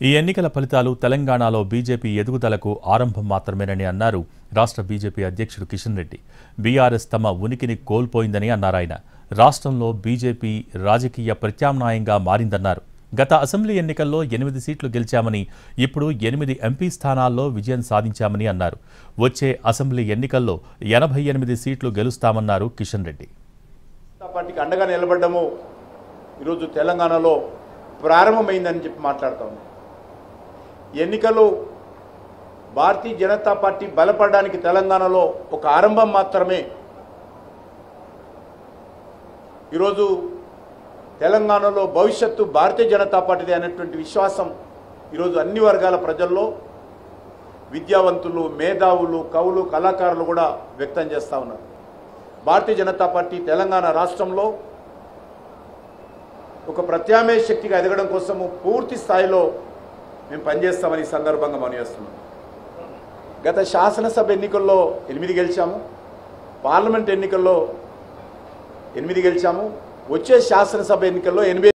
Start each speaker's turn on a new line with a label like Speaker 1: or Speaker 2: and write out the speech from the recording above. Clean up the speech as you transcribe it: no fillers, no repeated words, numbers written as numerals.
Speaker 1: ఈ ఎన్నికల ఫలితాలు తెలంగాణలో బీజేపీ ఎదుగుదలకు ఆరంభం మాత్రమేనని అన్నారు రాష్ట్ర బీజేపీ అధ్యక్షుడు కిషన్ రెడ్డి. బీఆర్ఎస్ తమ ఉనికిని కోల్పోయిందని అన్నారాయన. రాష్ట్రంలో బీజేపీ రాజకీయ ప్రత్యామ్నాయంగా మారిందన్నారు. గత అసెంబ్లీ ఎన్నికల్లో 8 సీట్లు గెలిచామని, ఇప్పుడు 8 ఎంపీ స్థానాల్లో విజయం సాధించామని అన్నారు. వచ్చే అసెంబ్లీ ఎన్నికల్లో 88 సీట్లు గెలుస్తామన్నారు కిషన్ రెడ్డి.
Speaker 2: పార్టీకి అండగా నిలబడ్డము ఈరోజు తెలంగాణలో ప్రారంభమైందని చెప్పి మాట్లాడుతాము. ఎన్నికలు భారతీయ జనతా పార్టీ బలపడడానికి తెలంగాణలో ఒక ఆరంభం మాత్రమే. ఈరోజు తెలంగాణలో భవిష్యత్తు భారతీయ జనతా పార్టీదే అనేటువంటి విశ్వాసం ఈరోజు అన్ని వర్గాల ప్రజల్లో, విద్యావంతులు, మేధావులు, కవులు, కళాకారులు కూడా వ్యక్తం చేస్తూ ఉన్నారు. భారతీయ జనతా పార్టీ తెలంగాణ రాష్ట్రంలో ఒక ప్రత్యామ్నాయ శక్తిగా ఎదగడం కోసము పూర్తి స్థాయిలో మేము పనిచేస్తామని ఈ సందర్భంగా మనవిస్తున్నాం. గత శాసనసభ ఎన్నికల్లో 8 గెలిచాము, పార్లమెంట్ ఎన్నికల్లో 8 గెలిచాము, వచ్చే శాసనసభ ఎన్నికల్లో 8